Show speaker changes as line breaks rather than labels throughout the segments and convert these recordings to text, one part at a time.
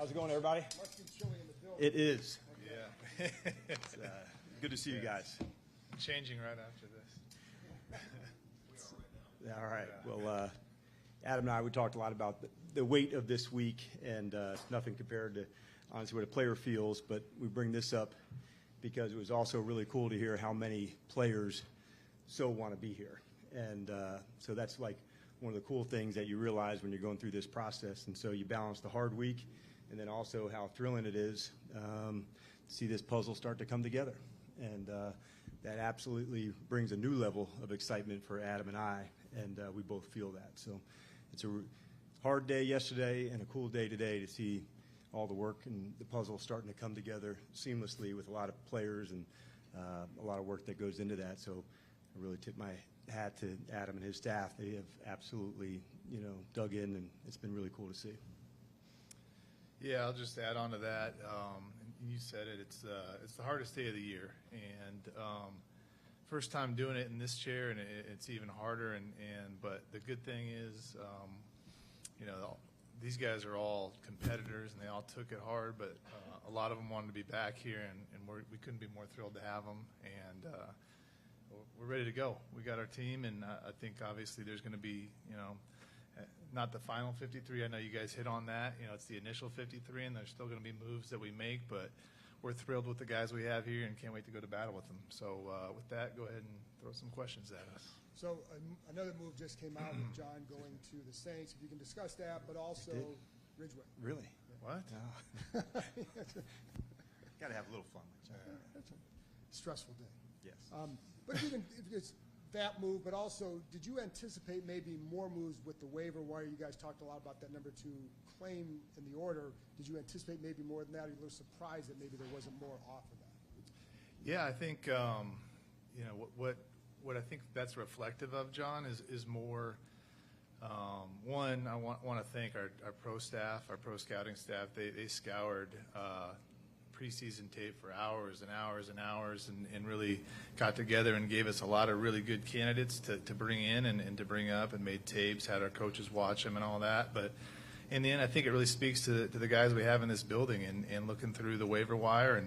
How's it going, everybody?
Must be chilly in the building.
It is.
Yeah.
It's good to see you guys.
Changing right after this.
All right. Well, Adam and I, we talked a lot about the weight of this week, and it's nothing compared to, honestly, what a player feels. But we bring this up because it was also really cool to hear how many players so want to be here. And so that's like one of the cool things that you realize when you're going through this process. And so you balance the hard week and then also how thrilling it is to see this puzzle start to come together. And that absolutely brings a new level of excitement for Adam and I, and we both feel that. So it's a hard day yesterday and a cool day today to see all the work and the puzzle starting to come together seamlessly with a lot of players and a lot of work that goes into that. So I really tip my hat to Adam and his staff. They have absolutely, dug in, and it's been really cool to see.
Yeah, I'll just add on to that. You said it. It's the hardest day of the year, and first time doing it in this chair, and it's even harder. But the good thing is, these guys are all competitors, and they all took it hard. But a lot of them wanted to be back here, and we couldn't be more thrilled to have them. And we're ready to go. We got our team, and I think obviously there's going to be, not the final 53. I know you guys hit on that. It's the initial 53, and there's still going to be moves that we make, but we're thrilled with the guys we have here and can't wait to go to battle with them. So with that, go ahead and throw some questions at us.
So another move just came out with John going to the Saints. If you can discuss that, but also Ridgeway.
Really?
Yeah.
What?
No. Got to have a little fun.
That's a stressful day.
Yes.
But even if it's that move, but also, did you anticipate maybe more moves with the waiver wire? You guys talked a lot about that number 2 claim in the order. Did you anticipate maybe more than that? Are you a little surprised that maybe there wasn't more off of that?
Yeah, I think what I think that's reflective of, John, is more. One, I want to thank our pro staff, our pro scouting staff. They scoured preseason tape for hours and hours and hours, and really got together and gave us a lot of really good candidates to bring in and to bring up, and made tapes, had our coaches watch them and all that. But in the end, I think it really speaks to the guys we have in this building, and looking through the waiver wire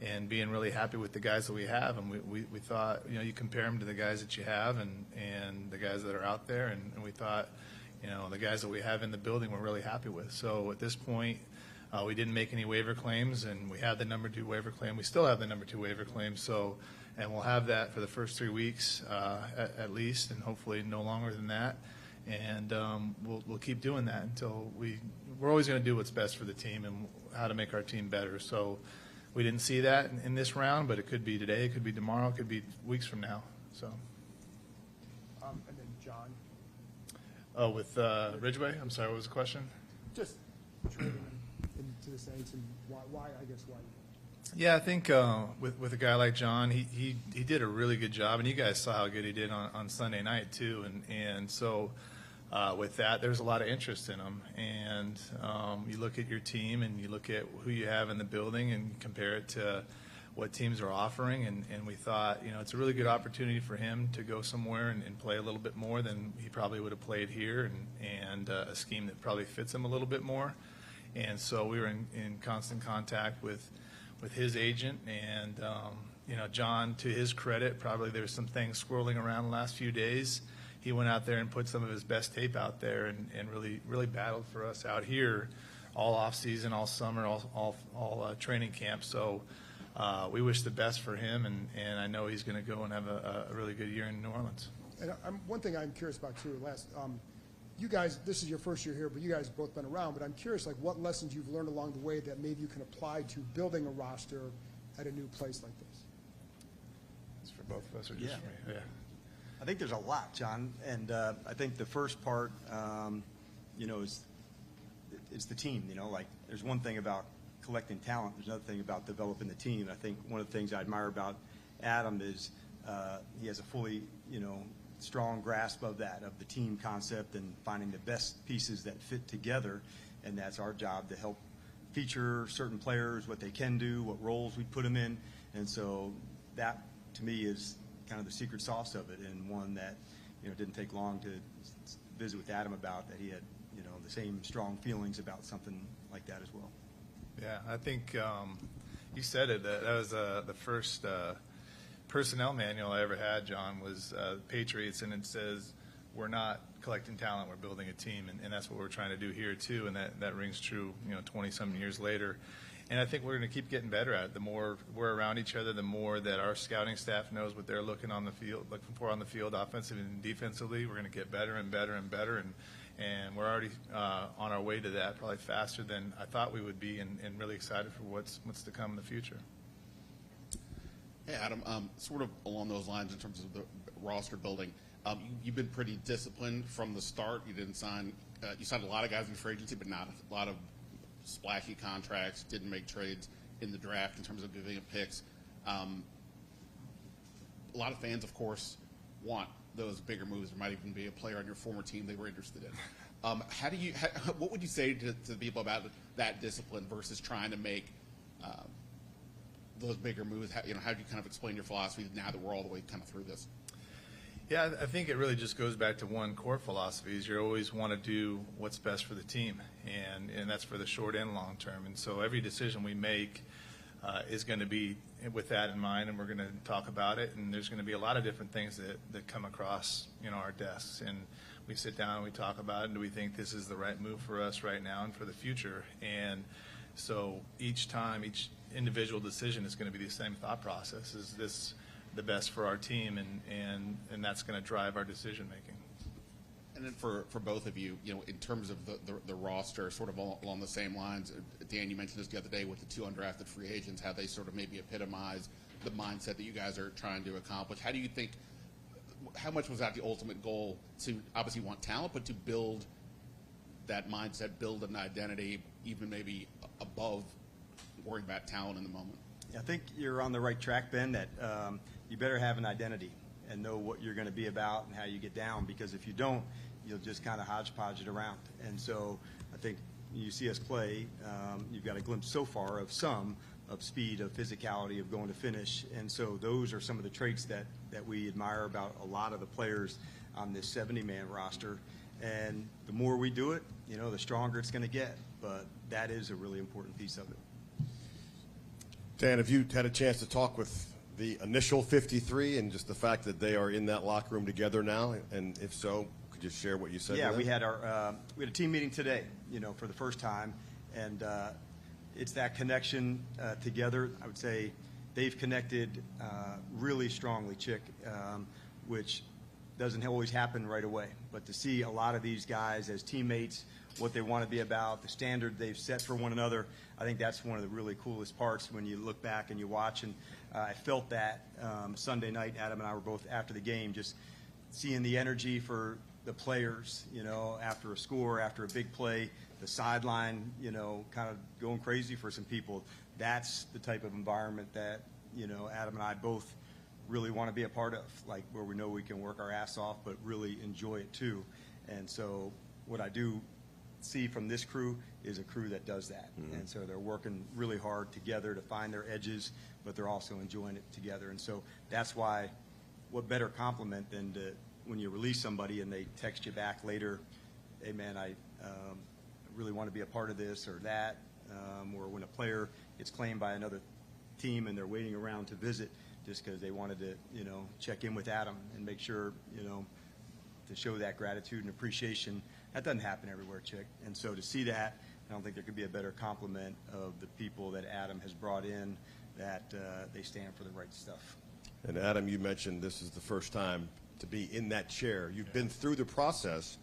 and being really happy with the guys that we have. And we thought, you compare them to the guys that you have and the guys that are out there, and we thought, the guys that we have in the building we're really happy with. So at this point, we didn't make any waiver claims, and we had the number 2 waiver claim. We still have the number 2 waiver claim, and we'll have that for the first 3 weeks at least, and hopefully no longer than that. And we'll keep doing that until we're always going to do what's best for the team and how to make our team better. So we didn't see that in this round, but it could be today, it could be tomorrow, it could be weeks from now. So.
And then John.
Oh, with Ridgeway. I'm sorry, what was the question?
Just trading into the Saints, and why? I guess why.
Yeah, I think with a guy like John, he did a really good job, and you guys saw how good he did on Sunday night too, and so with that, there's a lot of interest in him, and you look at your team and you look at who you have in the building and compare it to what teams are offering, and we thought, it's a really good opportunity for him to go somewhere and play a little bit more than he probably would have played here, and a scheme that probably fits him a little bit more. And so we were in constant contact with his agent, and John, to his credit, probably there's some things swirling around the last few days. He went out there and put some of his best tape out there, and really battled for us out here all off season, all summer, all training camp. So we wish the best for him, and I know he's going to go and have a really good year in New Orleans.
And one thing I'm curious about too, you guys, this is your first year here, but you guys have both been around. But I'm curious, what lessons you've learned along the way that maybe you can apply to building a roster at a new place like this.
It's for both of us, or just for me? Yeah.
I think there's a lot, John, and I think the first part, is the team. There's one thing about collecting talent. There's another thing about developing the team. I think one of the things I admire about Adam is he has a fully, strong grasp of that, of the team concept, and finding the best pieces that fit together. And that's our job, to help feature certain players, what they can do, what roles we put them in. And so that, to me, is kind of the secret sauce of it, and one that, didn't take long to visit with Adam about, that he had, the same strong feelings about something like that as well.
Yeah, I think you said it. That was the first personnel manual I ever had, John, was Patriots, and it says we're not collecting talent, we're building a team, and that's what we're trying to do here too, and that rings true, 20-something years later. And I think we're going to keep getting better at it. The more we're around each other, the more that our scouting staff knows what they're looking for on the field, offensively and defensively. We're going to get better and better and better, and we're already on our way to that, probably faster than I thought we would be, and really excited for what's to come in the future.
Hey, Adam, sort of along those lines in terms of the roster building, you've been pretty disciplined from the start. You didn't sign you signed a lot of guys in free agency, but not a lot of splashy contracts, didn't make trades in the draft in terms of giving up picks. A lot of fans, of course, want those bigger moves. There might even be a player on your former team they were interested in. What would you say to people about that discipline versus trying to make those bigger moves? How do you kind of explain your philosophy now that we're all the way kind of through this?
Yeah, I think it really just goes back to one core philosophy: is you always want to do what's best for the team, and that's for the short and long term. And so every decision we make is going to be with that in mind, and we're going to talk about it. And there's going to be a lot of different things that come across our desks, and we sit down and we talk about it. And do we think this is the right move for us right now and for the future? And so each time, each individual decision is going to be the same thought process: is this the best for our team, and that's going to drive our decision making.
And then for both of you, in terms of the roster, sort of along the same lines, Dan, you mentioned this the other day with the 2 undrafted free agents, how they sort of maybe epitomize the mindset that you guys are trying to accomplish. How do you think, how much was that the ultimate goal to obviously want talent, but to build that mindset, build an identity, even maybe above worrying about talent in the moment?
I think you're on the right track, Ben, that you better have an identity and know what you're going to be about and how you get down, because if you don't, you'll just kind of hodgepodge it around. And so I think you see us play, you've got a glimpse so far of speed, of physicality, of going to finish. And so those are some of the traits that we admire about a lot of the players on this 70-man roster. And the more we do it, the stronger it's going to get. But that is a really important piece of it.
Dan, have you had a chance to talk with the initial 53 and just the fact that they are in that locker room together now? And if so, could you share what you said?
Yeah,
to them?
we had a team meeting today, for the first time, and it's that connection together. I would say they've connected really strongly, Chick, which doesn't always happen right away. But to see a lot of these guys as teammates, what they want to be about, the standard they've set for one another, I think that's one of the really coolest parts when you look back and you watch. And I felt that Sunday night. Adam and I were both after the game, just seeing the energy for the players, after a score, after a big play, the sideline, kind of going crazy for some people. That's the type of environment that, Adam and I both really want to be a part of, like where we know we can work our ass off but really enjoy it too. And so what I do see from this crew is a crew that does that. Mm-hmm. And so they're working really hard together to find their edges, but they're also enjoying it together. And so that's why, what better compliment than when you release somebody and they text you back later, hey man, I really want to be a part of this or that, or when a player gets claimed by another team and they're waiting around to visit just because they wanted to, check in with Adam and make sure, to show that gratitude and appreciation. That doesn't happen everywhere, Chick. And so to see that, I don't think there could be a better compliment of the people that Adam has brought in, that they stand for the right stuff.
And Adam, you mentioned this is the first time to be in that chair. You've been through the process,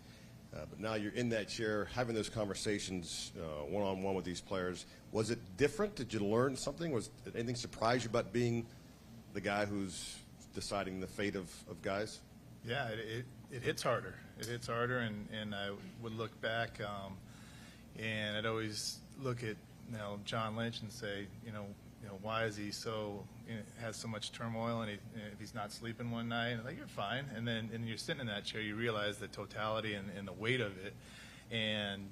but now you're in that chair having those conversations one-on-one with these players. Was it different? Did you learn something? Did anything surprise you about being the guy who's deciding the fate of guys?
Yeah, it hits harder. It hits harder, and I would look back, and I'd always look at John Lynch and say, why is he so has so much turmoil, and if he's not sleeping one night, and you're fine. And then you're sitting in that chair, you realize the totality and the weight of it, and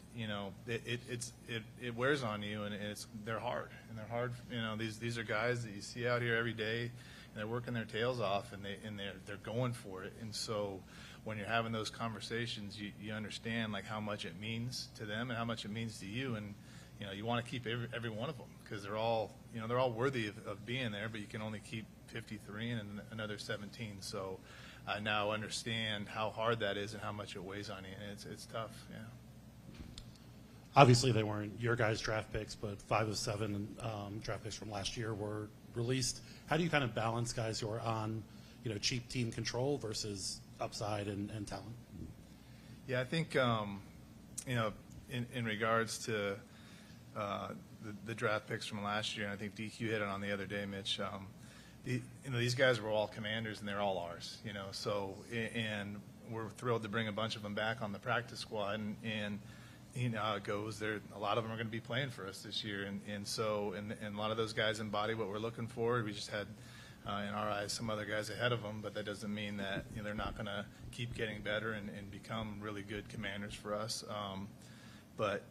it wears on you, and they're hard, and they're hard. These are guys that you see out here every day, and they're working their tails off, and they're going for it. And so when you're having those conversations, you understand how much it means to them and how much it means to you. And you want to keep every one of them because they're all worthy of being there, but you can only keep 53 and another 17. So I now understand how hard that is and how much it weighs on you, and it's tough. Yeah.
Obviously, they weren't your guys' draft picks, but 5 of 7 draft picks from last year were released. How do you kind of balance guys who are on, cheap team control versus upside and talent?
Yeah, I think in regards to the draft picks from last year, and I think DQ hit it on the other day, Mitch. These guys were all Commanders, and they're all ours. So and we're thrilled to bring a bunch of them back on the practice squad, and how it goes. A lot of them are going to be playing for us this year, and a lot of those guys embody what we're looking for. We just had, in our eyes, some other guys ahead of them, but that doesn't mean that they're not going to keep getting better and become really good Commanders for us. But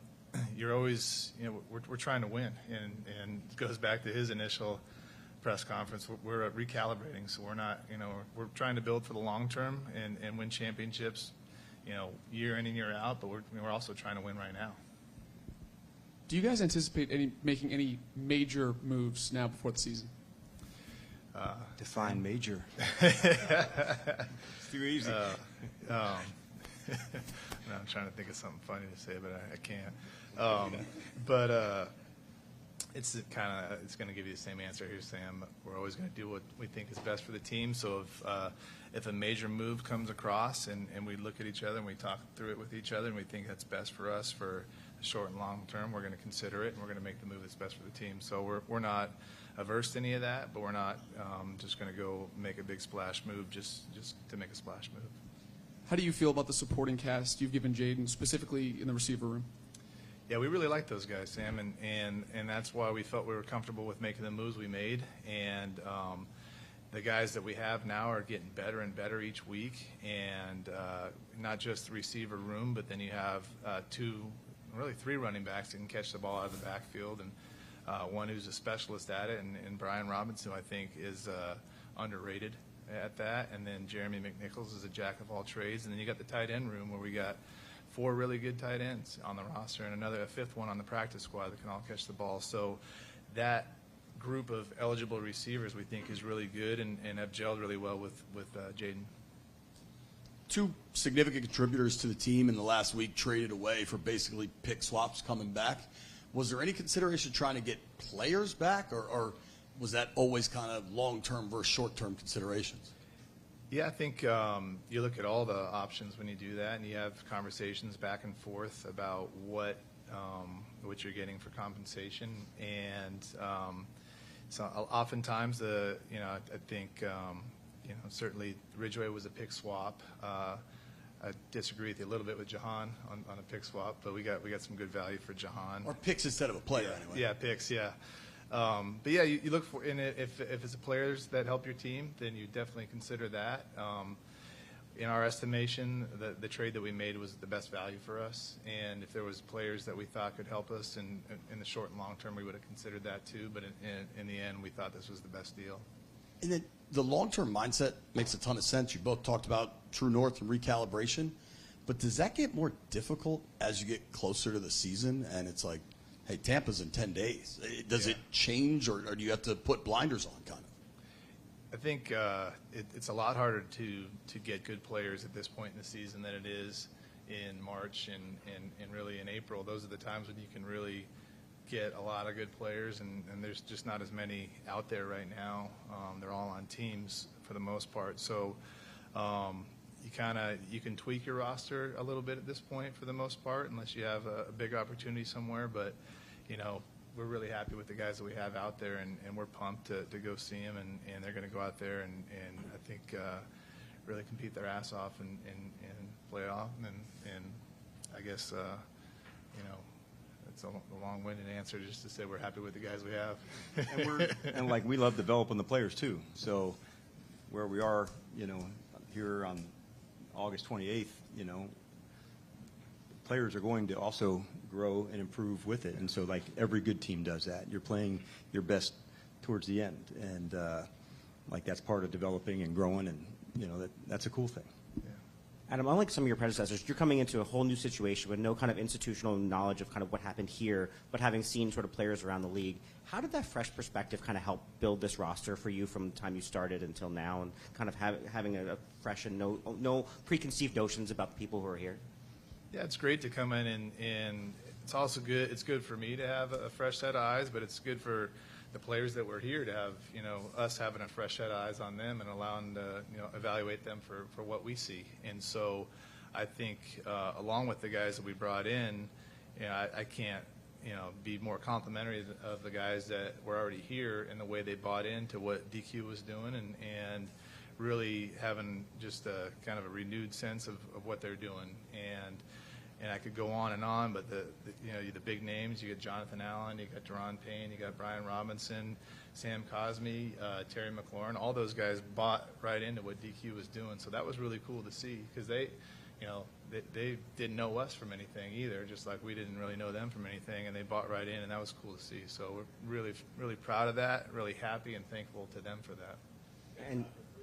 you're always, we're trying to win, and it goes back to his initial press conference. We're recalibrating, so we're not, we're trying to build for the long term and win championships, year in and year out, but we're also trying to win right now.
Do you guys anticipate making any major moves now before the season?
Define major. It's too easy.
I'm trying to think of something funny to say, but I can't. It's going to give you the same answer here, Sam. We're always going to do what we think is best for the team. So if a major move comes across and we look at each other and we talk through it with each other and we think that's best for us for the short and long term, we're going to consider it and we're going to make the move that's best for the team. So we're not averse to any of that, but we're not just going to go make a big splash move just to make a splash move.
How do you feel about the supporting cast you've given Jaden, specifically in the receiver room?
Yeah, we really like those guys, Sam, and that's why we felt we were comfortable with making the moves we made. And the guys that we have now are getting better and better each week. And not just the receiver room, but then you have 3 running backs that can catch the ball out of the backfield, and one who's a specialist at it, and Brian Robinson, I think, is underrated at that. And then Jeremy McNichols is a jack of all trades. And then you got the tight end room where we got 4 really good tight ends on the roster and a 5th one on the practice squad that can all catch the ball. So that group of eligible receivers we think is really good and have gelled really well with Jaden.
2 significant contributors to the team in the last week traded away for basically pick swaps coming back. Was there any consideration trying to get players back, or was that always kind of long-term versus short-term considerations?
Yeah, I think you look at all the options when you do that, and you have conversations back and forth about what you're getting for compensation. And so oftentimes, I think certainly Ridgeway was a pick swap. I disagree with you a little bit with Jahan on a pick swap, but we got some good value for Jahan.
Or picks instead of a player, anyway.
Yeah, picks, yeah. But yeah, you look for in it if it's the players that help your team, then you definitely consider that. In our estimation, the trade that we made was the best value for us, and if there was players that we thought could help us in the short and long term, we would have considered that too. But in the end, we thought this was the best deal.
And then the long-term mindset makes a ton of sense. You both talked about true north and recalibration, but does that get more difficult as you get closer to the season and it's like, hey, Tampa's in 10 days. Does it change, or do you have to put blinders on, kind of?
I think it's a lot harder to get good players at this point in the season than it is in March and really in April. Those are the times when you can really get a lot of good players, and there's just not as many out there right now. They're all on teams for the most part. So you can tweak your roster a little bit at this point for the most part, unless you have a big opportunity somewhere. But we're really happy with the guys that we have out there, and we're pumped to go see them, and they're going to go out there and I think really compete their ass off and play off. And I guess it's a long-winded answer just to say we're happy with the guys we have.
And we love developing the players too. So where we are, here on August 28th, players are going to also grow and improve with it. And so every good team does that. You're playing your best towards the end. And that's part of developing and growing, and that's a cool thing.
Yeah.
Adam, unlike some of your predecessors, you're coming into a whole new situation with no kind of institutional knowledge of kind of what happened here, but having seen sort of players around the league. How did that fresh perspective kind of help build this roster for you from the time you started until now, and kind of having a fresh and no preconceived notions about the people who are here?
Yeah, it's great to come in, and it's also good. It's good for me to have a fresh set of eyes, but it's good for the players that were here to have, us having a fresh set of eyes on them and allowing to, evaluate them for what we see. And so I think along with the guys that we brought in, I can't, be more complimentary of the guys that were already here and the way they bought into what DQ was doing and really having just a kind of a renewed sense of what they're doing. And I could go on, but the big names, you got Jonathan Allen, you got Deron Payne, you got Brian Robinson, Sam Cosme, Terry McLaurin, all those guys bought right into what DQ was doing. So that was really cool to see because they didn't know us from anything either, just like we didn't really know them from anything, and they bought right in, and that was cool to see. So we're really, really proud of that, really happy and thankful to them for that.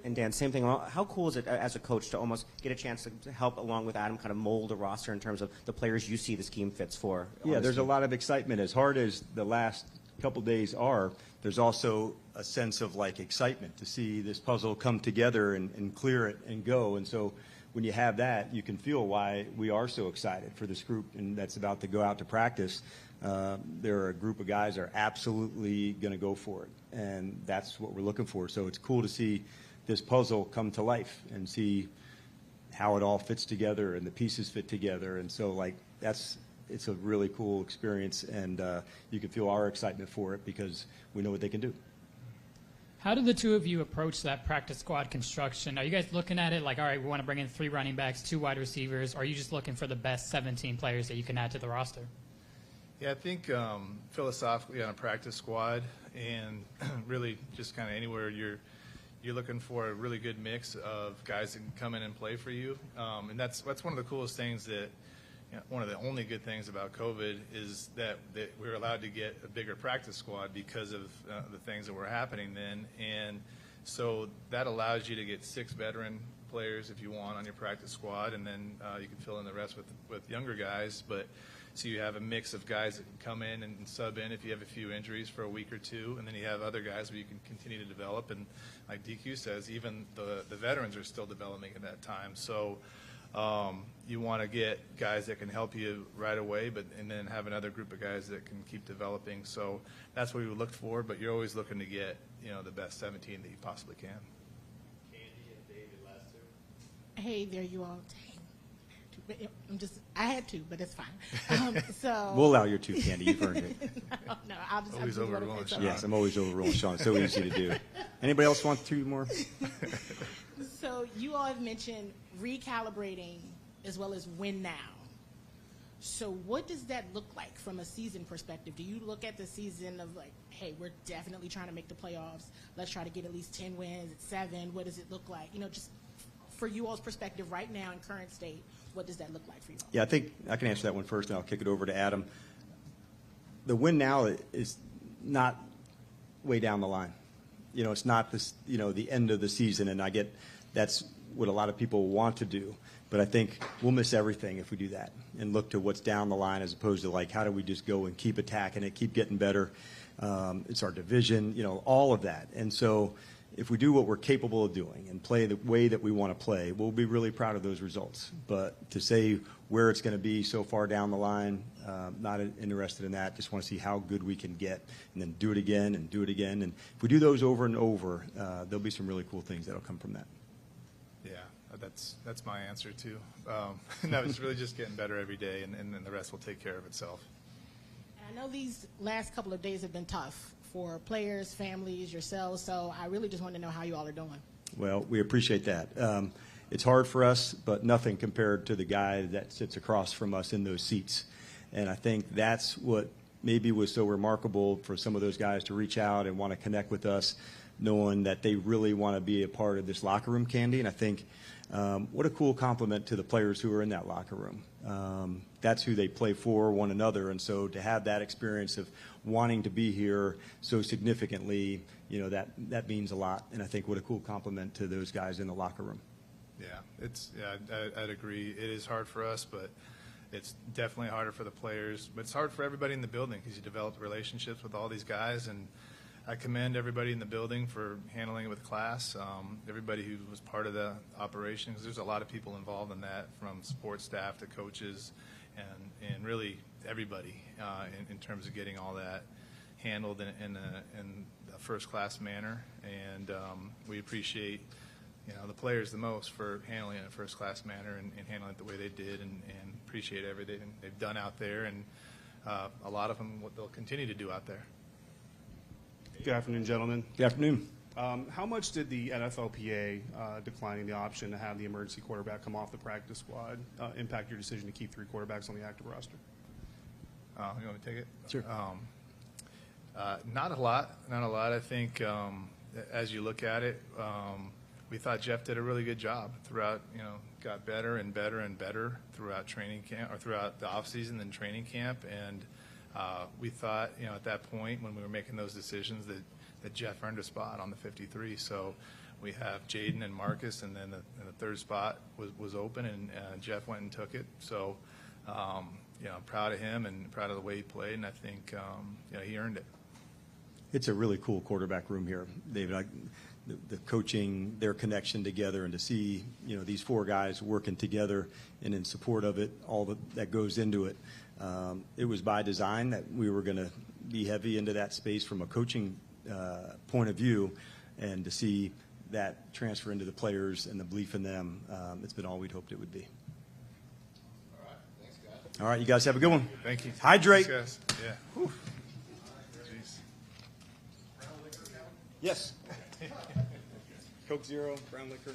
And Dan, same thing. How cool is it as a coach to almost get a chance to help, along with Adam, kind of mold a roster in terms of the players you see the scheme fits for?
Yeah, there's a lot of excitement. As hard as the last couple days are, there's also a sense of excitement to see this puzzle come together and clear it and go. And so when you have that, you can feel why we are so excited for this group and that's about to go out to practice. There are a group of guys that are absolutely going to go for it, and that's what we're looking for. So it's cool to see this puzzle come to life and see how it all fits together and the pieces fit together. And so it's a really cool experience, and you can feel our excitement for it because we know what they can do.
How do the two of you approach that practice squad construction? Are you guys looking at it like, all right, we want to bring in 3 running backs, 2 wide receivers, or are you just looking for the best 17 players that you can add to the roster?
Yeah, I think philosophically on a practice squad and really just kind of anywhere you're looking for a really good mix of guys that can come in and play for you. And that's one of the coolest things that, one of the only good things about COVID is that we were allowed to get a bigger practice squad because of the things that were happening then. And so that allows you to get 6 veteran players if you want on your practice squad, and then you can fill in the rest with younger guys. But so you have a mix of guys that can come in and sub in if you have a few injuries for a week or two, and then you have other guys where you can continue to develop. And like DQ says, even the veterans are still developing at that time. So you want to get guys that can help you right away, and then have another group of guys that can keep developing. So that's what we would look for, but you're always looking to get the best 17 that you possibly can.
Candy and David, last 2.
Hey, there you all. I had to, but it's fine. So
We'll allow your 2, Candy. You've earned it.
no, I'll just
Always overruling Sean.
Yes, I'm always overruling Sean. So easy to do. Anybody else want 2 more?
So you all have mentioned recalibrating as well as win now. So what does that look like from a season perspective? Do you look at the season of hey, we're definitely trying to make the playoffs. Let's try to get at least 10 wins at 7. What does it look like? Just for you all's perspective right now in current state, what does that look like for you all?
Yeah, I think I can answer that one first, and I'll kick it over to Adam. The win now is not way down the line. It's not this, the end of the season, and I get that's what a lot of people want to do. But I think we'll miss everything if we do that and look to what's down the line as opposed to how do we just go and keep attacking it, keep getting better. It's our division, all of that. And so if we do what we're capable of doing and play the way that we want to play, we'll be really proud of those results. But to say where it's going to be so far down the line, not interested in that. Just want to see how good we can get and then do it again and do it again. And if we do those over and over, there'll be some really cool things that'll come from that.
Yeah, that's my answer too. No, it's really just getting better every day, and then the rest will take care of itself.
I know these last couple of days have been tough for players, families, yourselves, so I really just want to know how you all are doing.
Well, we appreciate that. It's hard for us, but nothing compared to the guy that sits across from us in those seats. And I think that's what maybe was so remarkable for some of those guys to reach out and want to connect with us, knowing that they really want to be a part of this locker room, Candy. And I think what a cool compliment to the players who are in that locker room. That's who they play for, one another. And so to have that experience of wanting to be here so significantly, that means a lot. And I think what a cool compliment to those guys in the locker room.
I'd agree. It is hard for us, but it's definitely harder for the players. But it's hard for everybody in the building because you develop relationships with all these guys, and I commend everybody in the building for handling it with class. Everybody who was part of the operation, because there's a lot of people involved in that, from support staff to coaches, and really everybody in terms of getting all that handled in a first-class manner. And we appreciate the players the most for handling it in a first-class manner and handling it the way they did, and appreciate everything they've done out there, and a lot of them what they'll continue to do out there.
Good afternoon, gentlemen.
Good afternoon.
How much did the NFLPA declining the option to have the emergency quarterback come off the practice squad impact your decision to keep 3 quarterbacks on the active roster?
You want me to take it?
Sure.
Not a lot. Not a lot. I think as you look at it, we thought Jeff did a really good job throughout. Got better and better and better throughout training camp, or throughout the off season and training camp. And we thought, at that point when we were making those decisions, that Jeff earned a spot on the 53. So we have Jaden and Marcus, and then the third spot was open, and Jeff went and took it. So. I'm proud of him and proud of the way he played, and I think he earned it.
It's a really cool quarterback room here, David. The coaching, their connection together, and to see these 4 guys working together and in support of it, all that goes into it. It was by design that we were going to be heavy into that space from a coaching point of view, and to see that transfer into the players and the belief in them, it's been all we'd hoped it would be. All right, you guys have a good one.
Thank you.
Hydrate.
Thanks, guys. Yeah. Whew. Jeez.
Yes. Coke Zero, brown liquor.